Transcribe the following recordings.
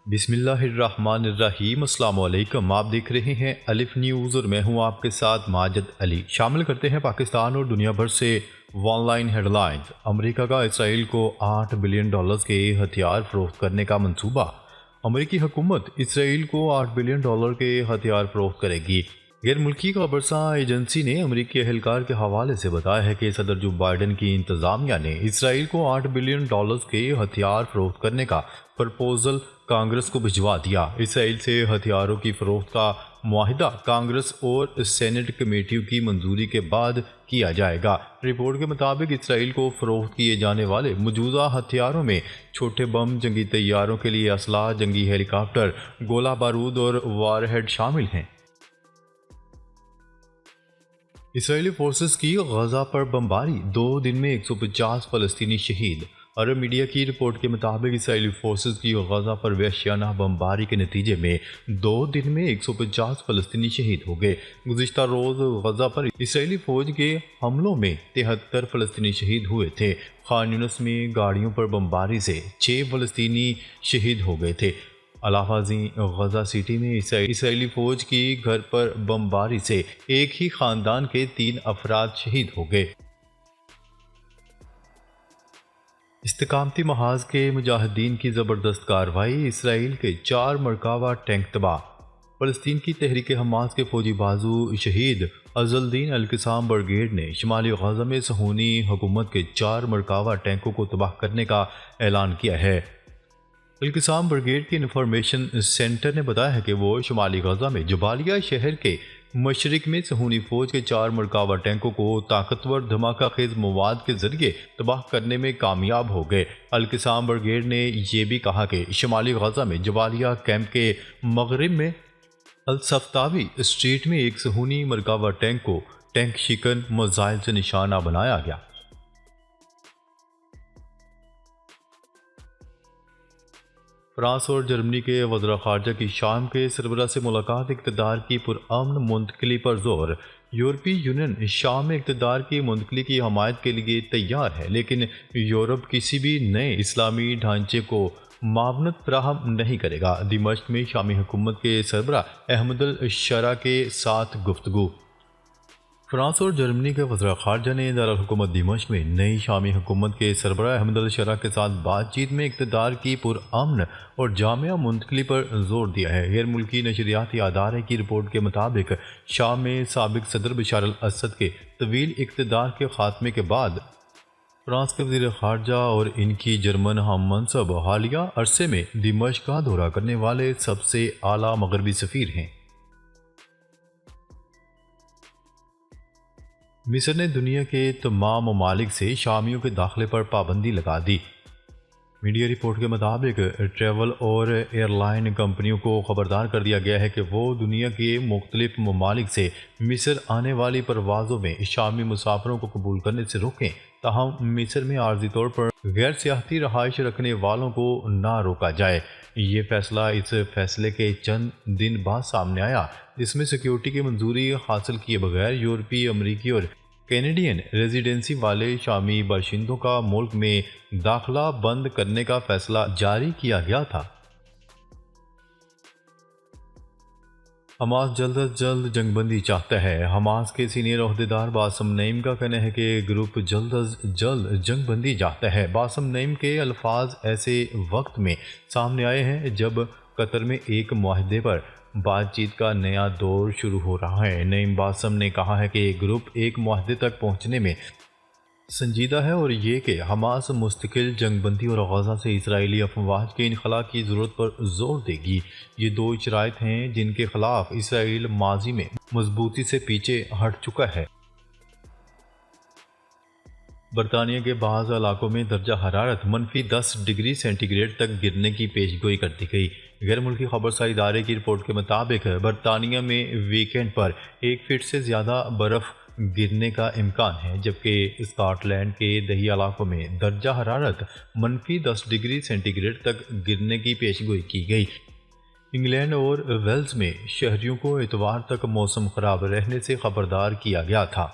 बिस्मिल्लाहिर्रहमानिर्रहीम। अस्सलाम वालेकुम। आप देख रहे हैं अलिफ न्यूज़ और मैं हूं आपके साथ माजिद अली। शामिल करते हैं पाकिस्तान और दुनिया भर से ऑनलाइन हेडलाइंस। अमेरिका का इसराइल को $8 बिलियन के हथियार फरोख्त करने का मंसूबा। अमेरिकी हुकूमत इसराइल को $8 बिलियन के हथियार फरोख्त करेगी। गैर मुल्की खबरसा एजेंसी ने अमेरिकी एहलकार के हवाले से बताया है कि सदर जो बाइडन की इंतजामिया ने इसराइल को $8 बिलियन के हथियार फरोख्त करने का प्रपोजल कांग्रेस को भिजवा दिया। इसराइल से हथियारों की फरोख्त का मुआहिदा कांग्रेस और सेनेट कमेटियों की मंजूरी के बाद किया जाएगा। रिपोर्ट के मुताबिक इसराइल को फरोख्त किए जाने वाले मौजूदा हथियारों में छोटे बम, जंगी तैयारों के लिए असलाह, जंगी हेलीकॉप्टर, गोला बारूद और वारहेड शामिल हैं। इसराइली फोर्सेस की गजा पर बमबारी, 2 दिन में 150 फलस्तीनी शहीद। अरब मीडिया की रिपोर्ट के मुताबिक इसराइली फोर्सेस की गजा पर वहशियाना बमबारी के नतीजे में 2 दिन में 150 फलस्तीनी शहीद हो गए। गुज़िश्ता रोज़ गजा पर इसराइली फौज के हमलों में 73 फलस्तीनी शहीद हुए थे। खान यूनिस में गाड़ियों पर बमबारी से 6 फलस्तीनी शहीद हो गए थे। अलाहाजी गजा सिटी में इसराइली फौज की घर पर बमबारी से एक ही खानदान के 3 अफराद शहीद हो गए। इस्तिकामती महाज के मुजाहिदीन की ज़बरदस्त कार्रवाई, इसराइल के 4 मरकावा टैंक तबाह। फ़लस्तीन की तहरीक हमास के फौजी बाजू शहीद अज़लदीन अल-क़िसाम ब्रिगेड ने शुमाली गजा में सहूनी हुकूमत के 4 मरकावा टैंकों को तबाह करने का ऐलान किया है। अल-क़िसाम ब्रिगेड के इंफॉर्मेशन सेंटर ने बताया है कि वो शुमाली गजा में जबालिया शहर के मशरिक में सहूनी फौज के 4 मरकावा टैंकों को ताकतवर धमाका खेज मवाद के जरिए तबाह करने में कामयाब हो गए। अल-क़िसाम ब्रिगेड ने यह भी कहा कि शुमाली गजा में जबालिया कैंप के मगरिब में अल-सफ्तावी स्ट्रीट में एक सहूनी मरकावा टैंक को टैंक शिकन मिसाइल से निशाना बनाया गया। फ्रांस और जर्मनी के वज़ीर ख़ारजा की शाम के सरबराह से मुलाकात, इक़्तिदार की पुरअमन मुंतकली पर जोर। यूरोपीय यूनियन शाम में इक़्तिदार की मुंतकली की हमायत के लिए तैयार है, लेकिन यूरोप किसी भी नए इस्लामी ढांचे को मावनत फराहम नहीं करेगा। दिमश्क में शामी हुकूमत के सरबराह अहमद अल-शरा के साथ गुफ्तगू। फ्रांस और जर्मनी के वज़ीर ख़ारजा ने दारुल हुकूमत दिमश्क में नई शामी हुकूमत के सरबराह अहमद अल-शरा के साथ बातचीत में इक़्तिदार की पुरअमन और जामिया मुंतकली पर जोर दिया है। गैर मुल्की नशरियाती अदारे की रिपोर्ट के मुताबिक शाम में साबिक सदर बशार अल-असद के तवील इक़्तिदार के खात्मे के बाद फ्रांस के वज़ीर ख़ारजा और इनकी जर्मन हम मनसब हालिया अरसे में दिमश्क का दौरा करने वाले सबसे आला मगरबी सफ़ीर हैं। मिस्र ने दुनिया के तमाम ममालिक से शामियों के दाखिले पर पाबंदी लगा दी। मीडिया रिपोर्ट के मुताबिक ट्रैवल और एयरलाइन कंपनियों को खबरदार कर दिया गया है कि वो दुनिया के मुख्तलिफ ममालिक से मिस्र आने वाली परवाज़ों में शामी मुसाफिरों को कबूल करने से रोकें। ताहम मिस्र में आर्जी तौर पर गैर सियाहती रहाइश रखने वालों को ना रोका जाए। ये फैसला इस फैसले के चंद दिन बाद सामने आया जिसमें सिक्योरिटी की मंजूरी हासिल किए बगैर यूरोपीय, अमरीकी और कैनेडियन रेजिडेंसी वाले शामी बाशिंदों का मुल्क में दाखिला बंद करने का फैसला जारी किया गया था। हमास जल्द अज जल्द जंगबंदी चाहता है। हमास के सीनियर ओहदेदार बासम नईम का कहना है कि ग्रुप जल्द अज जल्द जंगबंदी चाहता है। बासम नईम के अल्फाज ऐसे वक्त में सामने आए हैं जब कतर में एक मुआहदे पर बातचीत का नया दौर शुरू हो रहा है। नईम बासम ने कहा है कि ग्रुप एक मुआहदे तक पहुंचने में संजीदा है और ये कि हमास मुस्तकिल जंगबंदी और गजा से इसराइली अफवाज के इनखला की ज़रूरत पर जोर देगी। ये 2 शराइत हैं जिनके खिलाफ इसराइल माजी में मजबूती से पीछे हट चुका है। बरतानिया के बाज़ इलाकों में दर्जा हरारत -10 डिग्री सेंटीग्रेड तक गिरने की पेशगोई कर दी गई। गैर मुल्की खबरसा इदारे की रिपोर्ट के मुताबिक बरतानिया में वीकेंड पर 1 फीट से ज़्यादा बर्फ़ गिरने का इम्कान है, जबकि स्कॉटलैंड के दही इलाकों में दर्जा हरारत -10 डिग्री सेंटीग्रेड तक गिरने की पेशगोई की गई। इंग्लैंड और वेल्स में शहरियों को इतवार तक मौसम खराब रहने से खबरदार किया गया था।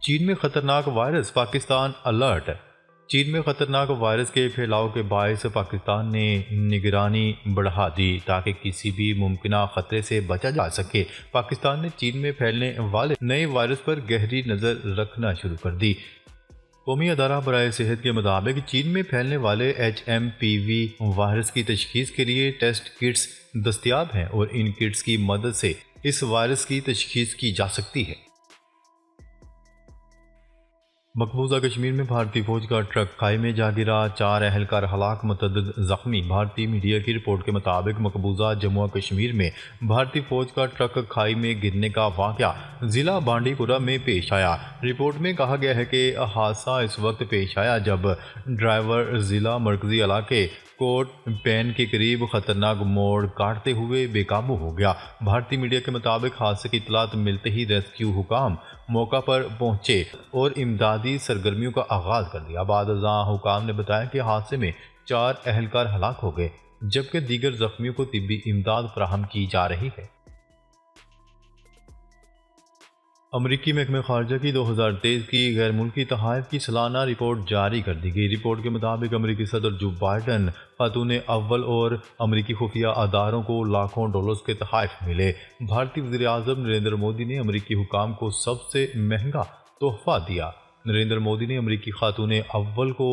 चीन में खतरनाक वायरस, पाकिस्तान अलर्ट। चीन में खतरनाक वायरस के फैलाव के बायस पाकिस्तान ने निगरानी बढ़ा दी ताकि किसी भी मुमकिन खतरे से बचा जा सके। पाकिस्तान ने चीन में फैलने वाले नए वायरस पर गहरी नज़र रखना शुरू कर दी। कौमी अदारा बराए सेहत के मुताबिक चीन में फैलने वाले HMPV वायरस की तशखीस के लिए टेस्ट किट्स दस्तियाब हैं और इन किट्स की मदद से इस वायरस की तशखीस की जा सकती है। मकबूजा कश्मीर में भारतीय फौज का ट्रक खाई में जा गिरा, 4 अहलकार हलाक, मतअद्दिद जख्मी। भारतीय मीडिया की रिपोर्ट के मुताबिक मकबूजा जम्मू कश्मीर में भारतीय फौज का ट्रक खाई में गिरने का वाक़या ज़िला बांडीपुरा में पेश आया। रिपोर्ट में कहा गया है कि हादसा इस वक्त पेश आया जब ड्राइवर ज़िला मरकजी इलाके कोट पेन के करीब खतरनाक मोड़ काटते हुए बेकाबू हो गया। भारतीय मीडिया के मुताबिक हादसे की इतलात मिलते ही रेस्क्यू हुकाम मौका पर पहुंचे और इमदादी सरगर्मियों का आगाज कर दिया। बाद हुकाम ने बताया कि हादसे में 4 अहलकार हलाक हो गए जबकि दीगर जख्मियों को तिब्बी इमदाद फराहम की जा रही है। अमरीकी महकमे खारजा की 2023 की गैर मुल्की तहाइफ की सालाना रिपोर्ट जारी कर दी गई। रिपोर्ट के मुताबिक अमरीकी सदर जो बाइडन, खातून अव्वल और अमरीकी खुफिया अदारों को लाखों डॉलर्स के तहाइफ मिले। भारतीय वज़ीर आज़म नरेंद्र मोदी ने अमरीकी हुकाम को सबसे महंगा तोहफा दिया। नरेंद्र मोदी ने अमरीकी खातून अव्वल को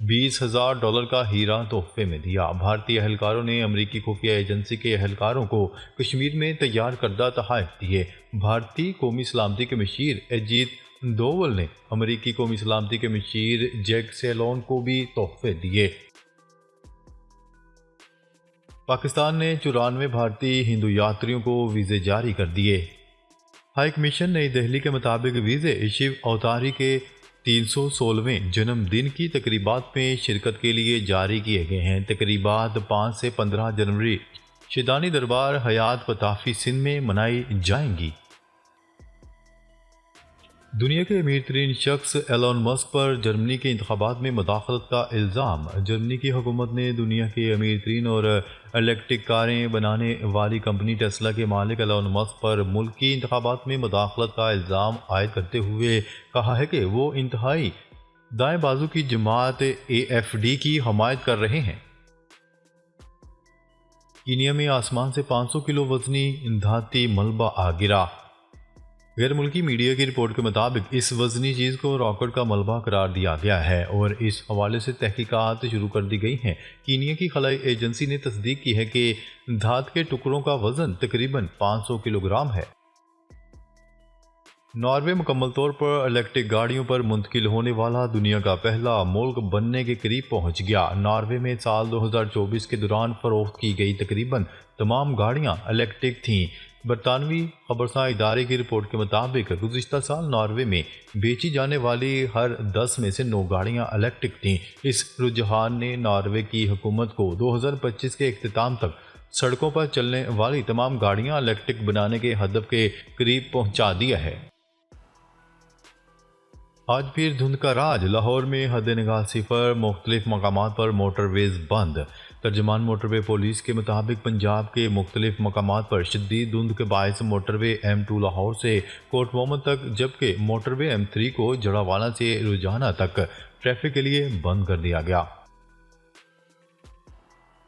$20,000 का हीरा तोहफे में दिया। भारतीय अहलकारों ने अमरीकी खुफिया एजेंसी के अहलकारों को कश्मीर में तैयार करदा तहाइफ दिए। भारतीय कौमी सलामती के मशीर अजीत दोवल ने अमरीकी कौमी सलामती के मशीर जैक सेलोन को भी तोहफे दिए। पाकिस्तान ने 94 भारतीय हिंदू यात्रियों को वीज़े जारी कर दिए। हाई कमीशन नई दिल्ली के मुताबिक वीज़े शिव अवतारी के 316वें जन्मदिन की तकरीबात में शिरकत के लिए जारी किए गए हैं। तकरीबात 5 से 15 जनवरी शिदानी दरबार हयात पताफी सिंध में मनाई जाएंगी। दुनिया के अमीर तरीन शख्स एलोन मस्क पर जर्मनी के इंतखाबात में मुदाखलत का इल्ज़ाम। जर्मनी की हुकूमत ने दुनिया के अमीर तरीन और इलेक्ट्रिक कारें बनाने वाली कंपनी टेस्ला के मालिक एलोन मस्क पर मुल्की इंतखाबात में मुदाखलत का इल्ज़ाम आयद करते हुए कहा है कि वो इंतहाई दाएं बाजू की जमात AFD की हमायत कर रहे हैं। कीनिया में आसमान से 500 किलो वजनी धाती मलबा आ गिरा। गैर मुल्की मीडिया की रिपोर्ट के मुताबिक इस वजनी चीज़ को रॉकेट का मलबा करार दिया गया है और इस हवाले से तहकीकात शुरू कर दी गई हैं। कीनिया की खलाई एजेंसी ने तस्दीक की है कि धात के टुकड़ों का वजन तकरीबन 500 किलोग्राम है। नॉर्वे मुकम्मल तौर पर इलेक्ट्रिक गाड़ियों पर मुंतकिल होने वाला दुनिया का पहला मुल्क बनने के करीब पहुंच गया। नॉर्वे में साल 2024 के दौरान फरोख्त की गई तकरीबन तमाम गाड़ियां इलेक्ट्रिक थीं। बरतानवी खबरसां इदारे की रिपोर्ट के मुताबिक गुज़िश्ता साल नॉर्वे में बेची जाने वाली हर 10 में से 9 गाड़ियां इलेक्ट्रिक थीं। इस रुझान ने नॉर्वे की हुकूमत को 2025 के इख्तिताम तक सड़कों पर चलने वाली तमाम गाड़ियां इलेक्ट्रिक बनाने के हदफ के करीब पहुंचा दिया है। आज फिर धुंध का राज। लाहौर में हद निगाह सिफर, मुख्तलिफ मकामात पर मोटरवेज बंद। तर्जमान मोटरवे पुलिस के मुताबिक पंजाब के मुख्तलिफ मकामात पर शदीद धुंध के बायस मोटरवे M2 लाहौर से कोट मोहम्मद तक जबकि मोटरवे M3 को जड़ावाला से रुझाना तक ट्रैफिक के लिए बंद कर दिया गया।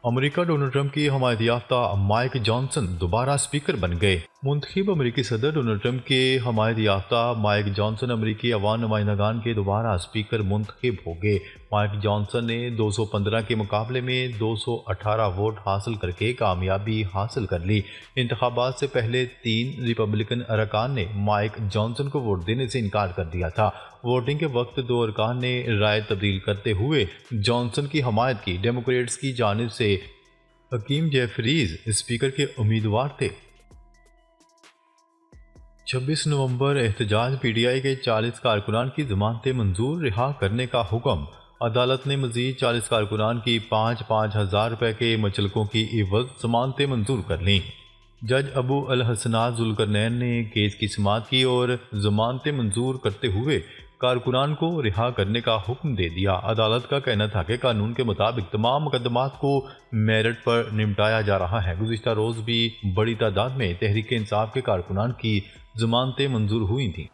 अमेरिका डोनाल्ड ट्रंप की हमायत याफ्ता माइक जॉनसन दोबारा स्पीकर बन गए। मुंतखब अमेरिकी सदर डोनाल्ड ट्रंप के हमायत याफ्ता माइक जॉनसन अमेरिकी अवाम नुमाइंदगान के दोबारा स्पीकर मुंतखब हो गए। माइक जॉनसन ने 215 के मुकाबले में 218 वोट हासिल करके कामयाबी हासिल कर ली। इंतखाबात से पहले 3 रिपब्लिकन अरकान ने माइक जॉनसन को वोट देने से इनकार कर दिया था। वोटिंग के वक्त 2 अरकान ने राय तब्दील करते हुए जॉनसन की हमायत की। डेमोक्रेट्स की जानिब से हकीम जेफरीज स्पीकर के उम्मीदवार थे। 26 नवंबर एहतजाज। PTI के 40 कारकुनान की जमानतें मंजूर, रिहा करने का हुक्म। अदालत ने मजीद 40 कारकुनान की 5-5 हज़ार रुपये के मचलकों की इवज़ जमानतें मंजूर कर लीं। जज अबू अल हसनात जुल्करनैन ने केस की समाअत की और जमानतें मंजूर करते हुए कारकुनान को रिहा करने का हुक्म दे दिया। अदालत का कहना था कि कानून के मुताबिक तमाम मुकदमात को मेरिट पर निपटाया जा रहा है। गुज़िश्ता रोज़ भी बड़ी तादाद में तहरीक इंसाफ के कारकुनान की जमानतें मंजूर हुई थीं।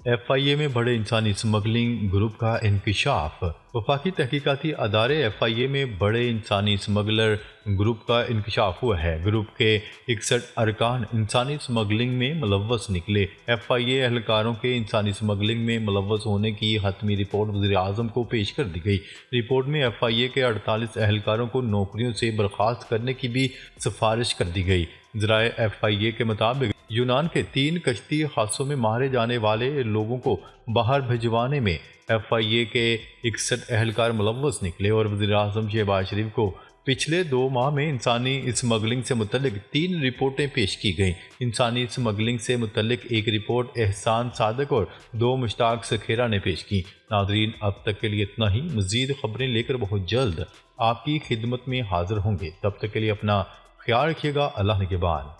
FIA में बड़े इंसानी स्मगलिंग ग्रुप का इंकशाफ। वफाकी तहकीकाती अदारे FIA में बड़े इंसानी स्मगलर ग्रुप का इंकशाफ हुआ है। ग्रुप के 61 अरकान इंसानी स्मगलिंग में मुलव्वस निकले। FIA एहलकारों के इंसानी स्मगलिंग में मुलव्वस होने की हतमी रिपोर्ट वज़ीर-ए-आज़म को पेश कर दी गई। रिपोर्ट में FIA के 48 एहलकारों को नौकरियों से बर्खास्त करने की भी सिफारिश कर दी गई। ज़राए FIA के मुताबिक यूनान के 3 कश्ती हादसों में मारे जाने वाले लोगों को बाहर भिजवाने में FIA के 61 एहलकार मुलव्वस निकले और वज़ीर-ए-आज़म शहबाज शरीफ को पिछले 2 माह में इंसानी स्मगलिंग से मुतल्लिक 3 रिपोर्टें पेश की गईं। इंसानी स्मगलिंग से मुतल्लिक एक रिपोर्ट एहसान सादक और 2 मुश्ताक सखेरा ने पेश की। नाज़रीन, अब तक के लिए इतना ही। मज़ीद खबरें लेकर बहुत जल्द आपकी खिदमत में हाजिर होंगे। तब तक के लिए अपना ख्याल रखिएगा। अल्लाह निगहबान।